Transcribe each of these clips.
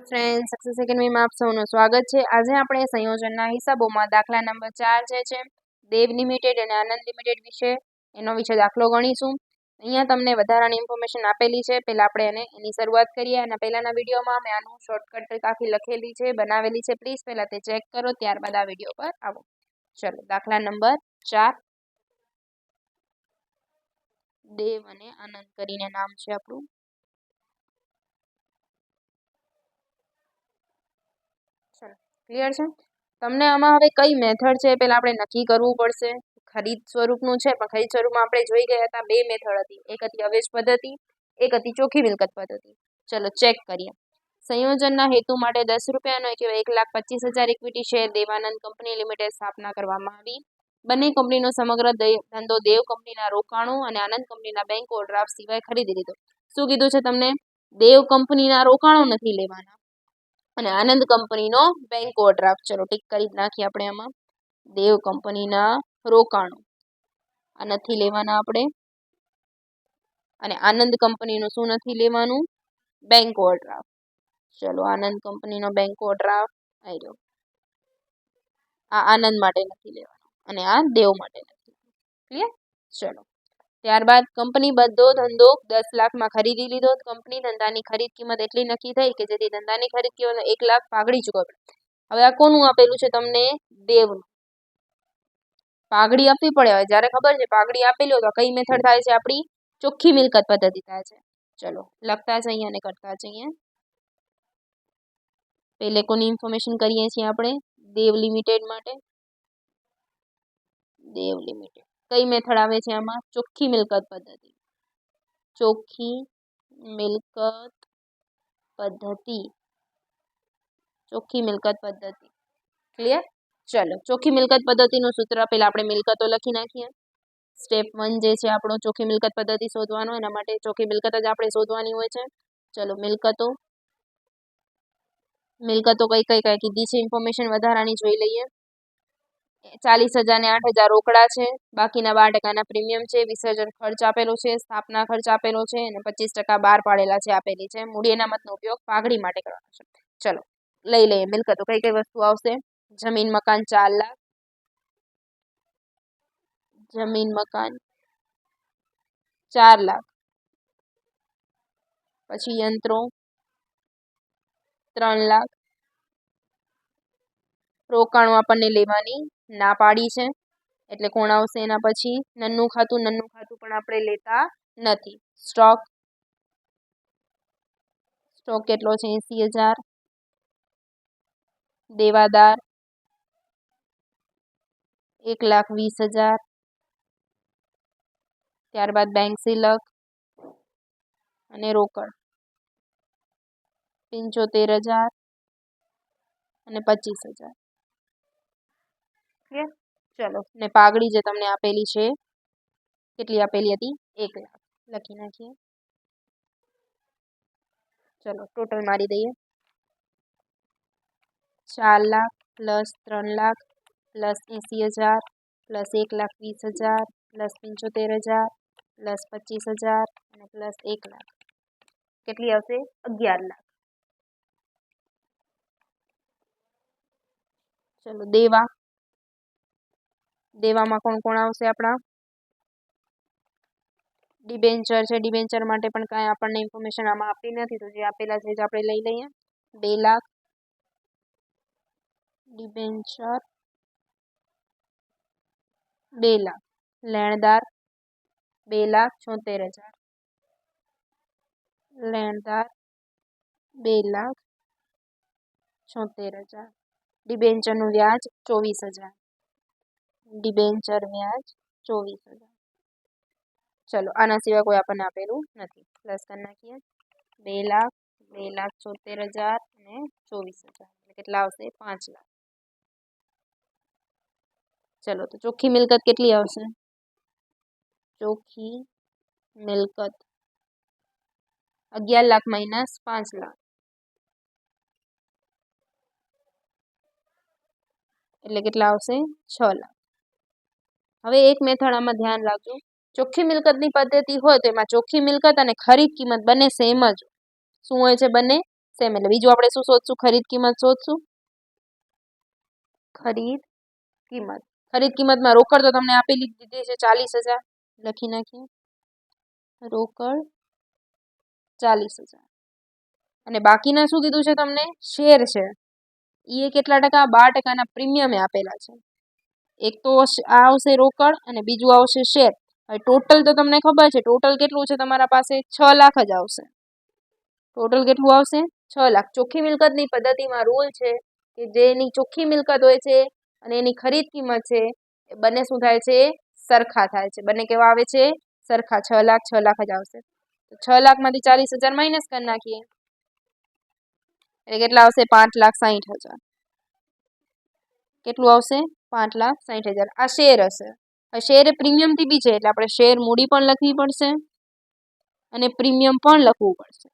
Friend success એકેડમીમાં આપ સૌનું સ્વાગત છે। આજે આપણે સંયોજનના હિસાબોમાં દાખલા નંબર 4 જે છે દેવ લિમિટેડ અને આનંદ લિમિટેડ વિશે દાખલો ગણીશું। અહીંયા તમને વધારાની ઇન્ફોર્મેશન આપેલી છે। પહેલા આપણે એની શરૂઆત કરીએ અને પહેલાના વિડીયોમાં મેં આનું શોર્ટકટ ટ્રીક આખી લખેલી છે, બનાવેલી છે। પ્લીઝ પહેલા તે ચેક કરો, ત્યારબાદ આ વિડીયો પર આવો। ચલો, દાખલા નંબર 4 દેવ અને આનંદ કરીને નામ છે આપણું। ક્લિયર છે? તમને આમાં હવે કઈ મેથડ છે પેલા આપણે નક્કી કરવું પડશે। ખરીદ સ્વરૂપનું છે, પણ ખરીદ સ્વરૂપમાં આપણે જોઈ ગયા હતા બે મેથડ હતી, એક હતી અવેજ પદ્ધતિ, એક હતી ચોખ્ખી મિલકત પદ્ધતિ। ચલો ચેક કરીએ। સંયોજનના હેતુ માટે 10 રૂપિયાનો કે 1,25,000 equity share Devanand company limited સ્થાપના કરવામાં આવી। બંને કંપનીનો સમગ્ર ધંધો દેવ કંપનીના રોકાણો અને આનંદ કંપનીના બેંક ઓવરડ્રાફ્ટ સિવાય ખરીદી લીધો। શું કીધું છે તમને? દેવ કંપનીના રોકાણો નથી લેવાના અને આનંદ કંપનીનો બેંક ઓવરડ્રાફ્ટ। ચલો ટીક કરી નાખીએ આપણે આમાં। દેવ કંપનીના રોકાણો આ નથી લેવાના આપણે, અને આનંદ કંપનીનું શું નથી લેવાનું? Bank overdraft. ચલો આનંદ કંપનીનો બેંક ઓવરડ્રાફ્ટ આવી ગયો, આ આનંદ માટે નથી લેવાનો અને આ દેવ માટે નથી। ક્લિયર? ચલો ત્યારબાદ કંપની બધો ધંધો 10 લાખમાં ખરીદી લીધો। કંપની ધંધાની ખરીદ કિંમત એટલી નક્કી થઈ કે જેથી ધંધાની ખરીદ કિંમત 1 લાખ પાઘડી ચૂકવવી। હવે આ કોનું આપેલું છે તમને? દેવનું। પાઘડી આપવી પડે, હવે જ્યારે ખબર છે પાઘડી આપેલી હોય તો કઈ મેથડ થાય છે આપણી? ચોખ્ખી મિલકત પદ્ધતિ થાય છે। ચલો લખતા જઈએ અને કરતા જઈએ। પહેલે કોની ઇન્ફોર્મેશન કરીએ છીએ આપણે? દેવ લિમિટેડ માટે। દેવ લિમિટેડ કઈ મેથડ આવે છે આમાં? ચોખ્ખી મિલકત પદ્ધતિ। ચોખ્ખી મિલકત પદ્ધતિ, ચોખ્ખી મિલકત પદ્ધતિ। ક્લિયર? ચલો ચોખ્ખી મિલકત પદ્ધતિનું સૂત્ર પહેલા આપણે મિલકતો લખી નાખીએ। સ્ટેપ 1 જે છે આપણો ચોખ્ખી મિલકત પદ્ધતિ શોધવાનો, એના માટે ચોખ્ખી મિલકત જ આપણે શોધવાની હોય છે। ચલો મિલકતો કઈ કઈ કીધી છે ઇન્ફોર્મેશન વધારાની જોઈ લઈએ। 40,000 ને 8,000 રોકડા છે, બાકીના 12% પ્રીમિયમ છે, વિસર્જન ખર્ચ આપેલો છે, સ્થાપના ખર્ચ આપેલો છે અને 25% બહાર પાડેલા છે આપેલી છે। મૂડી અનામતનો ઉપયોગ પાઘડી માટે કરવાનો છે। ચલો લઈ લઈએ મિલકતો કઈ કઈ વસ્તુ આવશે। જમીન મકાન 4 લાખ, જમીન મકાન 4 લાખ, પછી યંત્રો 3 લાખ, રોકાણો આપણને લેવાની ના પાડી છે એટલે કોણ આવશે એના પછી? નન્નું ખાતું પણ આપણે લેતા નથી। સ્ટોક કેટલો છે? 80,000। દેવાદાર 1,20,000। ત્યારબાદ બેંક સિલક અને રોકડ 75,000 અને 25,000। ચલો ને પાઘડી જે તમને આપેલી છે કેટલી આપેલી હતી? 1 લાખ લખી નાખીએ। ચલો ટોટલ મારી દઈએ। 4 lakh plus 3 lakh plus 80,000 plus 1,20,000 plus 75,000 plus 25,000 અને પ્લસ 1 લાખ કેટલી આવશે? 11 લાખ। ચલો દેવામાં કોણ કોણ આવશે આપણા? ડિબેન્ચર છે, ડિબેન્ચર માટે પણ કાંઈ આપણને ઇન્ફોર્મેશન આમાં આપી નથી, તો જે આપેલા છે આપણે લઈ લઈએ। 2 લાખ ડિબેન્ચર, 2 લાખ લેણદાર 2,76,000, લેણદાર 2,76,000। ડિબેન્ચરનું વ્યાજ 24,000, ડિબેન્ચર વ્યાજ 24,000। ચલો આના સિવાય કોઈ આપણને આપેલું નથી, પ્લસ કરી નાખીએ। 2 લાખ 2,76,000 અને 24,000 કેટલા આવશે? 5 લાખ। ચલો તો ચોખ્ખી મિલકત કેટલી આવશે? ચોખ્ખી મિલકત 11 લાખ માઇનસ 5 લાખ એટલે કેટલા આવશે? 6 લાખ। હવે એક મેથડ આમાં ધ્યાન રાખજો, ચોખ્ખી મિલકતની પદ્ધતિ હોય તો એમાં ચોખ્ખી મિલકત અને ખરીદ કિંમત બંને સેમ જ। શું હોય છે? બંને સેમ. એટલે બીજું આપણે શું શોધશું? ખરીદ કિંમત શોધશું. ખરીદ કિંમત. ખરીદ કિંમતમાં રોકડ તો તમને આપેલી દીધી છે 40,000. લખી નાખીએ. રોકડ 40,000. અને બાકીના શું કીધું છે તમને? શેર છે. એ કેટલા ટકા? 12% પ્રીમિયમે આપેલા છે. એક તો આ આવશે રોકડ અને બીજું આવશે શેર. હવે ટોટલ તો તમને ખબર છે, ટોટલ કેટલું છે તમારા પાસે? 6 લાખ જ આવશે. ટોટલ કેટલું આવશે? 6 લાખ. ચોખ્ખી મિલકતની પદ્ધતિમાં રૂલ છે કે જેની ચોખ્ખી મિલકત હોય છે અને એની ખરીદ કિંમત છે એ બંને શું થાય છે? સરખા થાય છે. બંને કેવા આવે છે? સરખા. 6 લાખ જ આવશે. તો 6 લાખમાંથી 40,000 માઇનસ કરી નાખીએ એટલે કેટલા આવશે? 5,60,000. કેટલું આવશે? 5,60,000. આ શેર હશે. શેર એ પ્રીમિયમથી બી છે એટલે આપણે શેર મૂડી પણ લખવી પડશે અને પ્રીમિયમ પણ લખવું પડશે.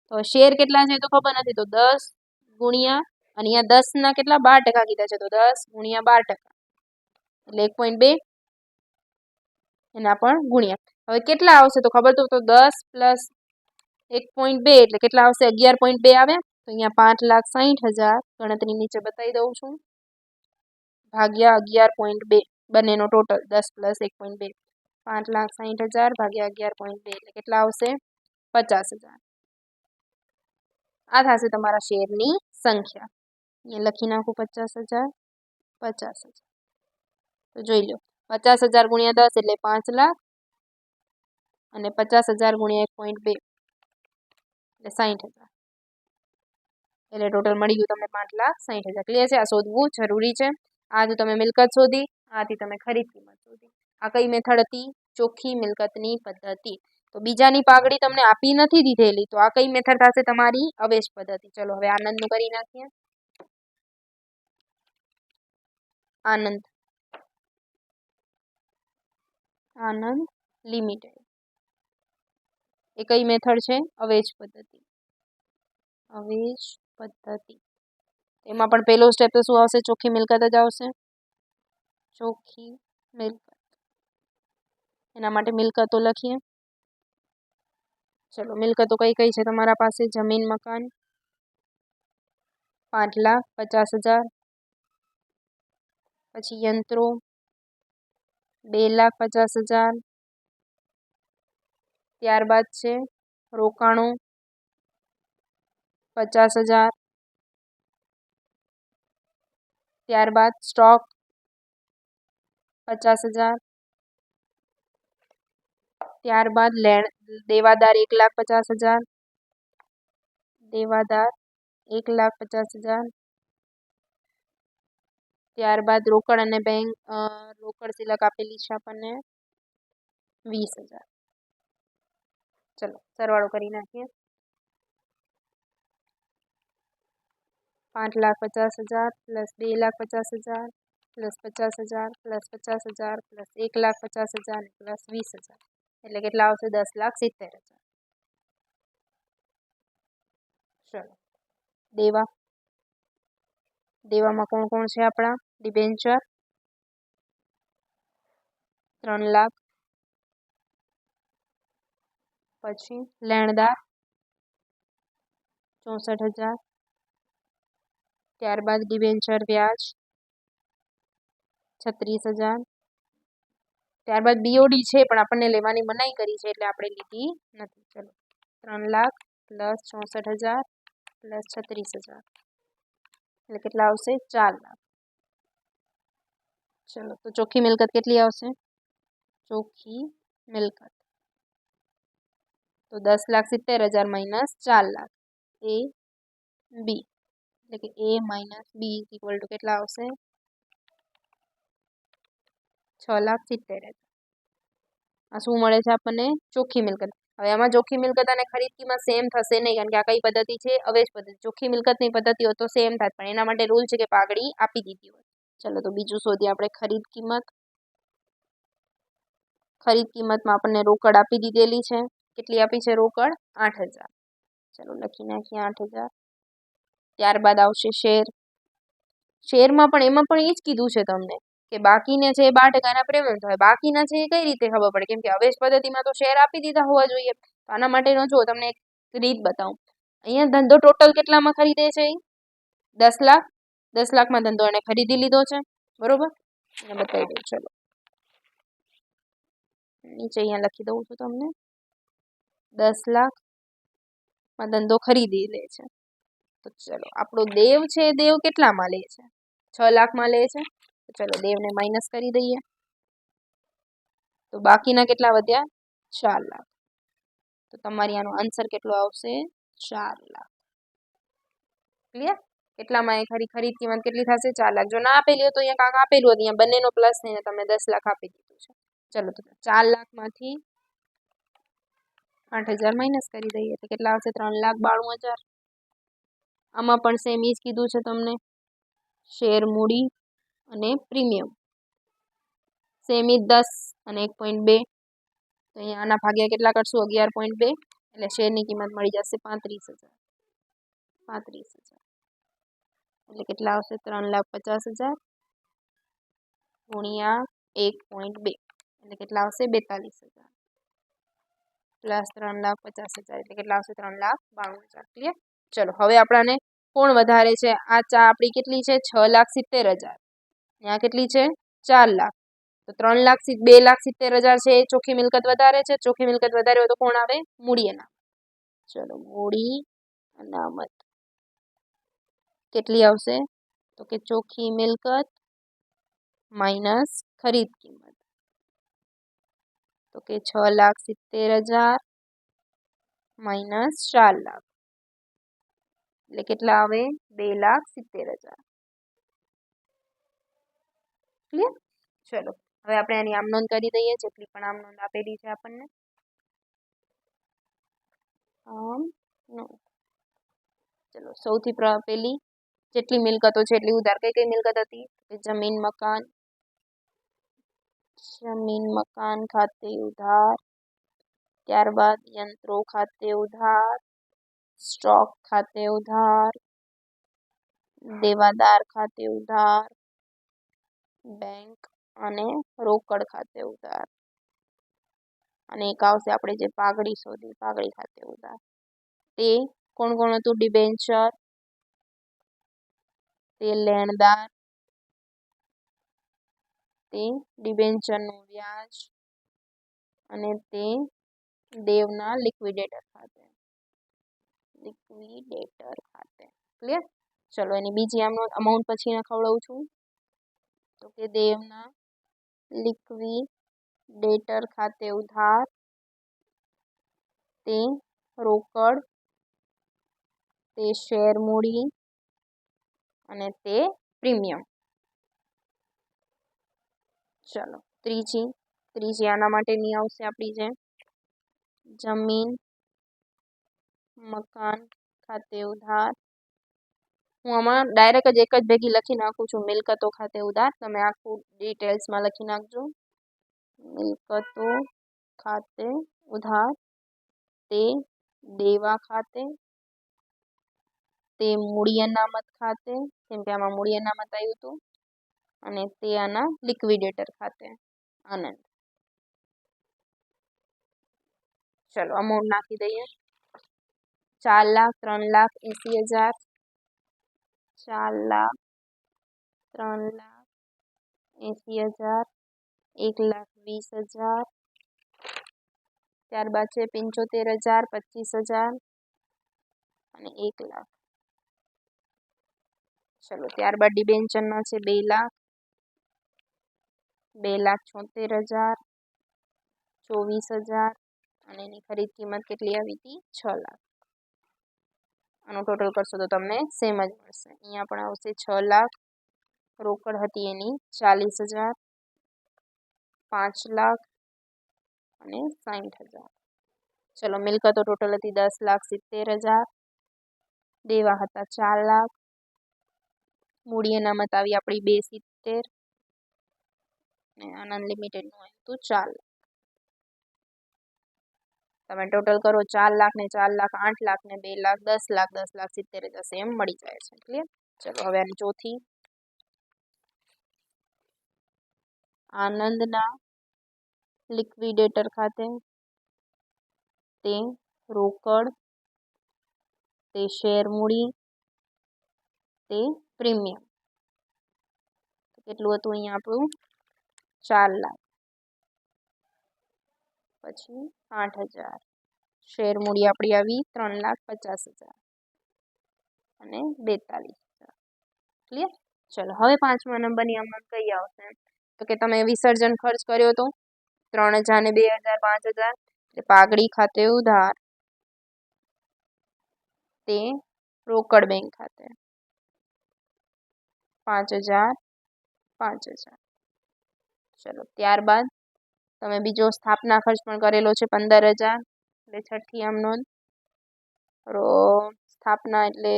તો શેર કેટલા છે તો ખબર નથી, તો 10 ગુણ્યા અને અહીંયા 10 ના કેટલા? 12% કીધા છે, તો 10 ગુણ્યા 12% એટલે 1.2 એના પણ ગુણ્યા. હવે કેટલા આવશે તો ખબર? તો 10 પ્લસ 1.2 એટલે કેટલા આવશે? 11.2 આવે. તો અહીંયા 5,60,000 ગણતરી નીચે બતાવી દઉં છું ભાગ્યા 11.2 બંનેનો ટોટલ 10 પ્લસ 1.2 5,60,000 ભાગ્યા 11.2 એટલે કેટલા આવશે? 50,000. આ થશે તમારા શેરની સંખ્યા. અહીંયા લખી નાખું 50,000 50,000. તો જોઈ લો 50,000 ગુણ્યા 10 એટલે 5 લાખ અને 50,000 ગુણ્યા 1.2 એટલે 60,000. એટલે ટોટલ મળી ગયું તમને 5,60,000. ક્લિયર છે? આ શોધવું જરૂરી છે. આથી તમે મિલકત શોધી, આથી તમે ખરીદ કિંમત શોધી. આ કઈ મેથડ હતી? ચોખ્ખી મિલકતની પદ્ધતિ. તો બીજાની પાઘડી તમને આપી નથી દીધેલી, તો આ કઈ મેથડ થશે તમારી? અવેજ પદ્ધતિ. ચલો હવે આનંદનું કરી નાખીએ. આનંદ લિમિટેડ. એ કઈ મેથડ છે? અવેજ પદ્ધતિ. અવેજ પદ્ધતિ. એમાં પણ પહેલો સ્ટેપ તો શું આવશે? ચોખ્ખી મિલકત જ આવશે. ચોખ્ખી મિલકત. એના માટે મિલકતો લખીએ. ચલો મિલકતો કઈ કઈ છે તમારા પાસે? જમીન મકાન 5,50,000. પછી યંત્રો 2,50,000. ત્યારબાદ છે રોકાણો 50,000. ત્યારબાદ સ્ટોક 50,000. ત્યારબાદ દેવાદાર 1,50,000. દેવાદાર 1,50,000. ત્યારબાદ રોકડ અને બેંક રોકડ સિલક આપેલી છે આપણને 20,000. ચલો સરવાળો કરી નાખીએ. 5,50,000 plus 2,50,000 plus 50,000 plus 50,000 plus 1,50,000 plus 20,000 એટલે કેટલા આવશે? 10,70,000. ચલો દેવા. દેવામાં કોણ કોણ છે આપણા? ડિબેન્ચર 3 લાખ. પછી લેણદાર 64,000. ત્યારબાદ ડિબેન્ચર વ્યાજ 36,000. ત્યારબાદ બીઓડી છે પણ આપણને લેવાની મનાઈ કરી છે એટલે આપણે લીધી નથી. ચલો 3 લાખ પ્લસ 64,000 પ્લસ 36,000 એટલે કેટલા આવશે? 4 લાખ. ચલો તો ચોખ્ખી મિલકત કેટલી આવશે? ચોખ્ખી મિલકત તો 10,70,000 માઇનસ 4 લાખ. એ બી એટલે કે એ માઇનસ બી ઇક્વલ ટુ કેટલા આવશે? 6,70,000. આ શું મળે છે આપણને? ચોખ્ખી મિલકત. હવે આમાં ચોખ્ખી મિલકત અને ખરીદ કિંમત સેમ થશે નહીં, કારણ કે આ કઈ પદ્ધતિ છે? અવેજ પદ્ધતિ. ચોખ્ખી મિલકતની પદ્ધતિ હોય તો સેમ થાય, પણ એના માટે રૂલ છે કે પાઘડી આપી દીધી હોય. ચલો તો બીજું શોધીએ આપણે ખરીદ કિંમત. ખરીદ કિંમતમાં આપણને રોકડ આપી દીધેલી છે. કેટલી આપી છે રોકડ? 8,000. ચલો લખી નાખીએ 8,000. ત્યારબાદ આવશે શેર. શેરમાં પણ એમાં પણ એ જ કીધું છે તમને કે બાકીને છે એ 12% પ્રીમિયમ થાય. બાકીના છે એ કઈ રીતે ખબર પડે? કેમ કે અવેજ પદ્ધતિમાં તો શેર આપી દીધા હોવા જોઈએ. તો આના માટેનો જો તમને એક રીત બતાવું. અહીંયા ધંધો ટોટલ કેટલામાં ખરીદે છે? 10 લાખ. 10 લાખમાં ધંધો એને ખરીદી લીધો છે, બરોબર? અને બતાવી દઉં, ચલો નીચે અહીંયા લખી દઉં છું તમને. 10 લાખમાં ધંધો ખરીદી લે છે. તો ચલો આપણો દેવ છે, દેવ કેટલામાં લે છે? 6 લાખમાં લે છે. તો ચલો દેવને માઇનસ કરી દઈએ. તો બાકીના કેટલા વધ્યા? 4 લાખ. તો તમારી આનો આન્સર કેટલો આવશે? 4 લાખ. ક્લિયર? કેટલામાં એ ખરીદ કિંમત કેટલી થશે? 4 લાખ. જો ના આપેલી હોય તો અહીંયા કાંક આપેલું હતું, અહીંયા બંનેનો પ્લસ થઈને તમે 10 લાખ આપી દીધું છે. ચલો તો 4 લાખમાંથી 8,000 માઇનસ કરી દઈએ તો કેટલા આવશે? 3,92,000. આમાં પણ સેમ જ કીધું છે તમને, શેર મૂડી અને પ્રીમિયમ સેમ જ 10 અને 1.2. તો અહીંયા આના ભાગ્યા કેટલા કરશું? 11.2. એટલે શેરની કિંમત મળી જશે 35,000. 35,000 એટલે કેટલા આવશે? 3,50,000 ગુણ્યા 1.2 એટલે કેટલા આવશે? 42,000 પ્લસ 3,50,000 એટલે કેટલા આવશે? 3,92,000. ક્લિયર? ચલો હવે આપણાને કોણ વધારે છે? આ ચા આપણી કેટલી છે? 6,70,000. ત્યાં કેટલી છે? 4 લાખ. તો 2,70,000 છે એ ચોખ્ખી મિલકત વધારે છે. ચોખ્ખી મિલકત વધારે હોય તો કોણ આવે? મૂડી અનામત. ચલો મૂડી અનામત કેટલી આવશે? તો કે ચોખ્ખી મિલકત માઇનસ ખરીદ કિંમત. તો કે 6,70,000 માઇનસ 4 લાખ એટલે કેટલા આવે? 2,70,000. ક્લિયર? ચલો હવે આપણે આની આમ નોંધ કરી દઈએ, જેટલી પણ આમ નોંધ આપેલી છે આપણને. ચલો સૌથી પહેલી જેટલી મિલકતો છે એટલી ઉધાર. કઈ કઈ મિલકત હતી? જમીન મકાન ખાતે ઉધાર, ત્યારબાદ યંત્રો ખાતે ઉધાર, સ્ટોક ખાતે ઉધાર, દેવાદાર ખાતે ઉધાર, બેંક અને રોકડ ખાતે ઉધાર. અને એક આવશે આપણે જે પાઘડી શોધી, પાઘડી ખાતે ઉધાર. તે કોણ કોણ હતું? ડિબેન્ચર, તે લેણદાર, તે ડિબેન્ચરનું વ્યાજ અને તે દેવના લિક્વિડેટર ખાતે. ક્લિયર? ચલો એની બીજી અમાઉન્ટ પછી ખવડાવું છું. તો કે દેવના લિક્વિડેટર ખાતે ઉધાર, તે રોકડ, તે શેર મૂડી અને તે પ્રીમિયમ. ચલો ત્રીજી આના માટેની આવશે આપણી જે જમીન મકાન ખાતે ઉધાર. હું આમાં ડાયરેક્ટ જ એક જ ભેગી લખી નાખું છું, મિલકતો ખાતે ઉધાર. તમે આખું ડિટેલ્સમાં લખી નાખજો. મિલકતો ખાતે ઉધાર, તે દેવા ખાતે, તે મૂડી અનામત ખાતે, કેમ કે આમાં મૂડી અનામત આવ્યું હતું, અને તે આના લિક્વિડેટર ખાતે. આનંદ. ચલો અમાઉન્ટ નાખી દઈએ. 4 લાખ, 3,80,000, 4 લાખ, 3,80,000, 1,20,000, ત્યારબાદ છે 75,000, 25,000 અને 1 લાખ. ચલો ત્યારબાદ ડિબેન્ચરના છે 2 લાખ, 2,76,000, 24,000 અને એની ખરીદ કિંમત કેટલી આવી હતી? 6 લાખ. આનું ટોટલ કરશો તો તમને સેમ જ મળશે. અહીંયા પણ આવશે 6 લાખ, રોકડ હતી એની 40,000, 5 લાખ અને 60,000. ચલો મિલકતો ટોટલ હતી 10,70,000, દેવા હતા 4 લાખ, મૂડી અનામત આવી આપણી 270 અને આનંદ લિમિટેડનું આવ્યું હતું 4 લાખ. તમે ટોટલ કરો 4 લાખ ને 4 લાખ 8 લાખ ને 2 લાખ 10 લાખ 10,70,000 સેમ મળી જાય છે. ક્લિયર? ચલો હવે આની ચોથી, આનંદના લિક્વિડેટર ખાતે, તે રોકડ, તે શેર મૂડી, તે પ્રીમિયમ. કેટલું હતું અહીંયા આપણું? 4 લાખ. પછી 8,000. શેર મૂડી આપણી આવી 3,50,000 અને 42,000. ક્લિયર? ચલો હવે 5મા નંબરની અમાઉન્ટ કઈ આવશે? તો કે તમે વિસર્જન ખર્ચ કર્યો તો 3,000 ને 2,000 5,000. એટલે પાઘડી ખાતે ઉધાર, તે રોકડ બેંક ખાતે 5,000 5,000. ચલો ત્યારબાદ તમે બીજો સ્થાપના ખર્ચ પણ કરેલો છે 15,000. એટલે છઠ્ઠી આમ નોંધ. સ્થાપના એટલે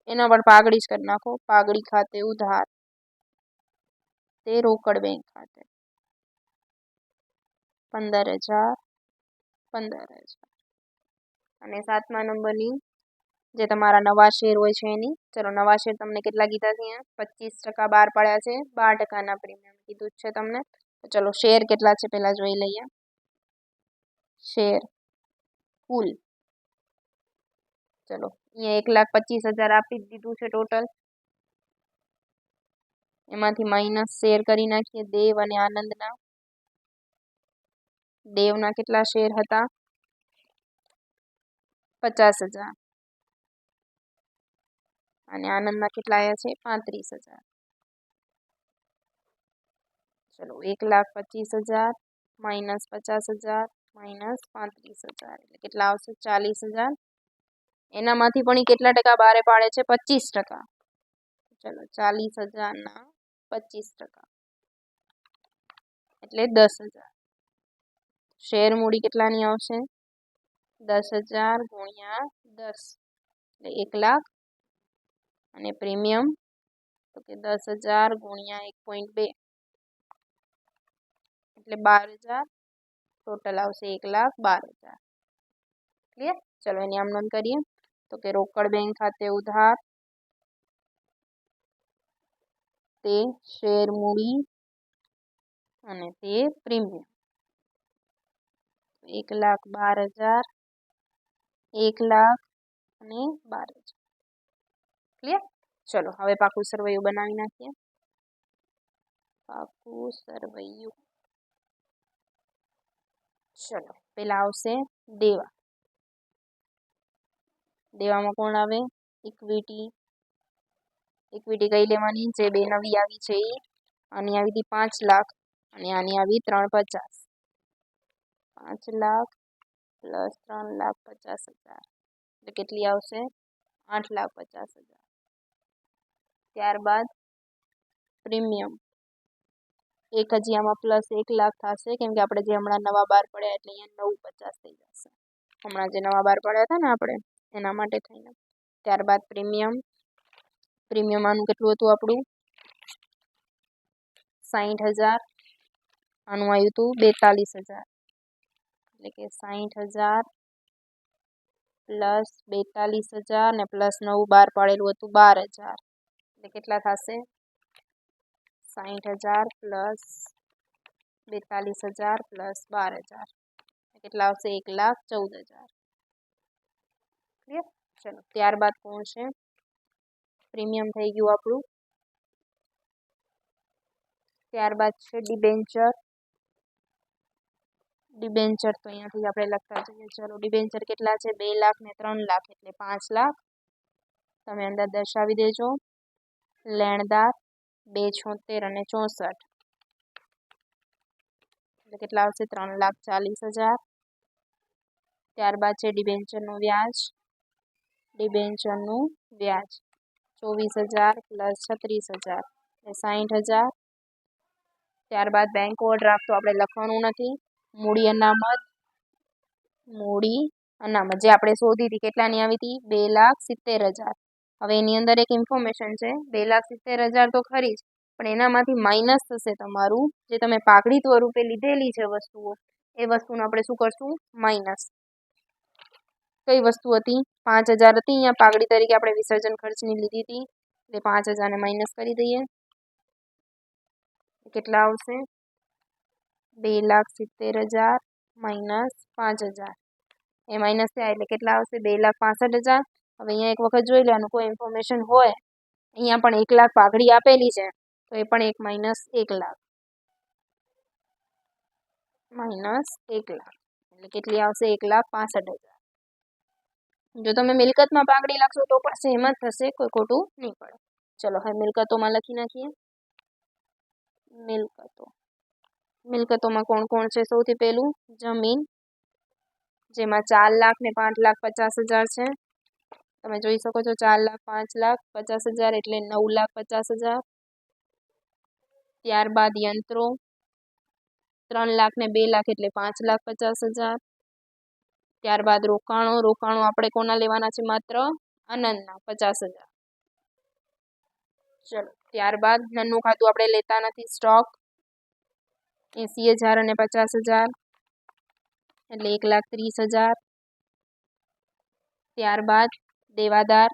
એના પર પાઘડી જ કરી નાખો. પાઘડી ખાતે ઉધાર, તે રોકડ બેંક ખાતે 15,000 15,000. અને 7મા નંબરની જે તમારા નવા શેર હોય છે એની. ચલો નવા શેર તમને કેટલા કીધા છે? 25% બહાર પાડ્યા છે. 12%ના પ્રીમિયમ કીધું છે તમને. તો ચલો શેર કેટલા છે પહેલા જોઈ લઈએ. શેર કુલ ચલો અહીંયા 1,25,000 આપી દીધું છે ટોટલ. એમાંથી માઇનસ શેર કરી નાખીએ દેવ અને આનંદના. દેવના કેટલા શેર હતા? 50,000. અને આનંદના કેટલા આવ્યા છે? 35,000. ચલો 1,25,000 માઇનસ 50,000 માઇનસ 35,000 એટલે કેટલા આવશે? 40,000. એનામાંથી પણ કેટલા ટકા બહાર પાડે છે? 25%. ચલો 40,000ના 25% એટલે 10,000. શેર મૂડી કેટલાની આવશે? 10,000 ગુણ્યા 10 એટલે 1 લાખ. અને પ્રીમિયમ તો કે 10,000 ગુણ્યા 1.2 એટલે 12,000. ટોટલ આવશે 1,12,000. ક્લિયર? ચલો એની આમ નોંધ કરીએ. તો કે રોકડ બેંક ખાતે ઉધાર, તે શેર મૂડી અને તે પ્રીમિયમ 1,12,000 1 લાખ અને 12,000. ક્લિયર? ચલો હવે પાકું સરવૈયું બનાવી નાખીએ. પાકું સરવૈયું. ચલો પેલા આવશે દેવા. દેવામાં કોણ આવે? ઇક્વિટી. ઇક્વિટી કઈ લેવાની? જે બે નવી આવી છે એ. આની આવી હતી 5 લાખ અને આની આવી 3,50,000. 5 લાખ પ્લસ 3,50,000 એટલે કેટલી આવશે? 8,50,000. ત્યારબાદ પ્રીમિયમ એક હજી આમાં પ્લસ 1 લાખ થશે કેમ કે આપણે જે હમણાં નવા બહાર પડ્યા એટલે અહીંયા 9,50 થઈ જશે. હમણાં જે નવા બહાર પડ્યા હતા ને આપણે એના માટે થઈને. ત્યારબાદ પ્રીમિયમ આનું કેટલું હતું આપણું? 60,000. આનું આવ્યું હતું 42,000. એટલે કે 60,000 પ્લસ 42,000 ને પ્લસ નવું બહાર પાડેલું હતું 12,000. એટલે કેટલા થશે? 60,000 પ્લસ 42,000 પ્લસ 12,000 કેટલા આવશે? 1,14,000. ક્લિયર? ચલો ત્યારબાદ કોણ છે? પ્રીમિયમ થઈ ગયું આપણું. ત્યારબાદ છે ડિબેન્ચર. ડિબેન્ચર તો અહીંયાથી આપણે લખતા જઈએ. ચલો ડિબેન્ચર કેટલા છે? 2 લાખ ને 3 લાખ એટલે 5 લાખ. તમે અંદર દર્શાવી દેજો. લેણદાર 276 અને 64 એટલે કેટલા આવશે? 3,40,000. ત્યારબાદ છે ડિબેન્ચરનું વ્યાજ. ડિબેન્ચરનું વ્યાજ 24,000 પ્લસ 36,000 એટલે 60,000. ત્યારબાદ બેંક ઓવરડ્રાફ્ટ તો આપણે લખવાનું નથી. મૂડી અનામત જે આપણે શોધી હતી કેટલાની આવી હતી? 2,70,000. હવે એની અંદર એક ઇન્ફોર્મેશન છે. 2,70,000 તો ખરી જ પણ એનામાંથી માઇનસ થશે તમારું જે તમે પાઘડી સ્વરૂપે લીધેલી છે વસ્તુઓ એ વસ્તુનું આપણે શું કરશું? માઇનસ. કઈ વસ્તુ હતી? 5,000 હતી. અહીંયા પાઘડી તરીકે આપણે વિસર્જન ખર્ચની લીધી હતી એટલે 5,000 ને માઇનસ કરી દઈએ. કેટલા આવશે? 2,70,000 માઇનસ 5,000 એ માઇનસ થયા એટલે કેટલા આવશે? 2,65,000. હવે અહીંયા એક વખત જોઈ લેવાનું, કોઈ ઇન્ફોર્મેશન હોય અહીંયા પણ 1 લાખ પાઘડી આપેલી છે તો એ પણ એક માઇનસ 1 લાખ એટલે કેટલી આવશે? 1,65,000. જો તમે મિલકતમાં પાઘડી લખશો તો પણ સેમ જ થશે, કોઈ ખોટું નહીં પડે. ચલો હવે મિલકતોમાં લખી નાખીએ. મિલકતોમાં કોણ કોણ છે? સૌથી પહેલું જમીન, જેમાં 4 લાખ ને 5,50,000 છે. તમે જોઈ શકો છો 4 લાખ 5,50,000 એટલે 9,50,000. ત્યારબાદ યંત્રો 3 લાખ ને 2 લાખ એટલે 5,50,000. ત્યારબાદ રોકાણો આપણે કોના લેવાના છે? માત્ર આનંદના 50,000. ચલો ત્યારબાદ નાનું ખાતું આપણે લેતા નથી, સ્ટોક 80,000 અને 50,000 એટલે 1,30,000. ત્યારબાદ દેવાદાર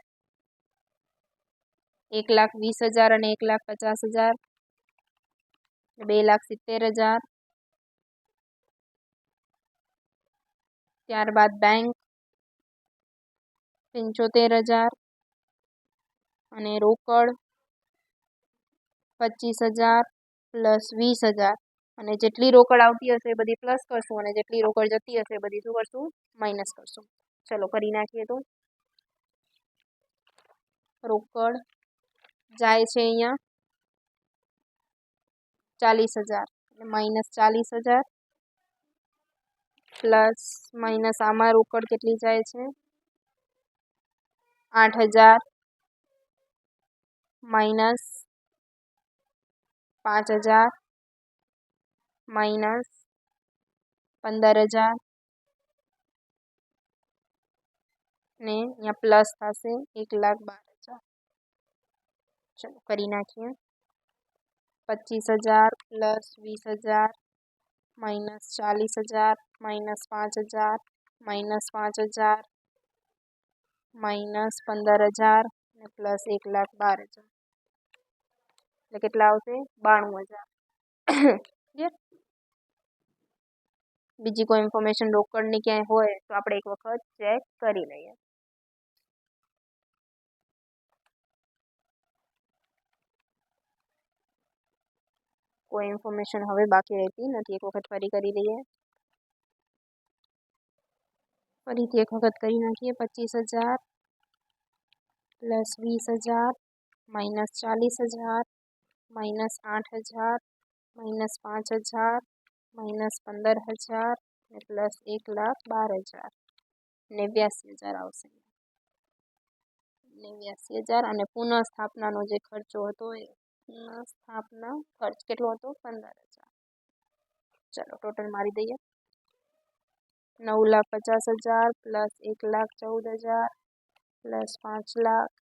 1,20,000 અને 1,50,000 2,70,000. ત્યારબાદ બેંક 75,000 અને રોકડ 25,000 પ્લસ 20,000. અને જેટલી રોકડ આવતી હશે એ બધી પ્લસ કરશું અને જેટલી રોકડ જતી હશે એ બધી શું કરશું? માઇનસ કરશું. ચલો કરી નાખીએ. તો રોકડ જાય છે અહીંયા 40,000 એટલે માઇનસ 40,000 પ્લસ માઇનસ આમાં રોકડ કેટલી જાય છે? 8,000 માઇનસ 5,000 માઇનસ 15,000 ને અહીંયા પ્લસ થશે 1,12,000. ચલો કરી નાખીએ. 25,000 plus 20,000 minus 40,000 minus 5,000 minus 5,000 minus 15,000 ને પ્લસ 1,12,000 એટલે કેટલા આવશે? 92,000. બીજી કોઈ ઇન્ફોર્મેશન રોકડની ક્યાંય હોય તો આપણે એક વખત ચેક કરી લઈએ. કોઈ ઇન્ફોર્મેશન હવે બાકી રહેતી નથી, એક વખત ફરી કરી લઈએ. ફરીથી એક વખત કરી નાખીએ. 25,000 plus 20,000 minus 40,000 minus 8,000 minus 5,000 minus 15,000 ને પ્લસ 1,12,000 89,000 આવશે. 89,000 અને પુનઃસ્થાપનાનો જે ખર્ચો હતો એ પુનઃસ્થાપના ખર્ચ કેટલો હતો? 15,000. ચલો ટોટલ મારી દઈએ. 9,50,000 plus 1,14,000 plus 5 lakh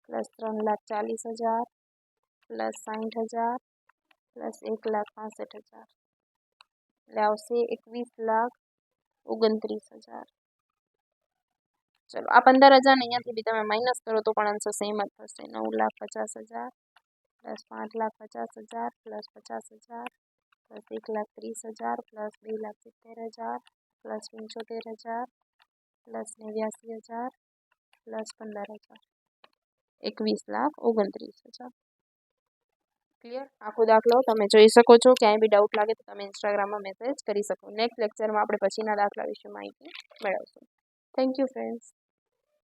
plus 3,40,000 plus 60,000 plus 1,65,000 એટલે આવશે 21,29,000. ચલો આ 15,000 ને અહીંયાથી બી તમે માઇનસ કરો તો પણ આન્સર સેમ જ થશે. 9,50,000 plus 5,50,000 plus 50,000 plus 1,30,000 plus 2,70,000 plus 75,000 plus 89,000 plus 15,000 21,29,000. Clear? આખો દાખલો તમે જોઈ શકો છો. ક્યાંય બી ડાઉટ લાગે તો તમે ઇન્સ્ટાગ્રામમાં મેસેજ કરી શકો. નેક્સ્ટ લેક્ચરમાં આપણે પછીના દાખલા વિશે માહિતી મેળવશું. Thank you friends.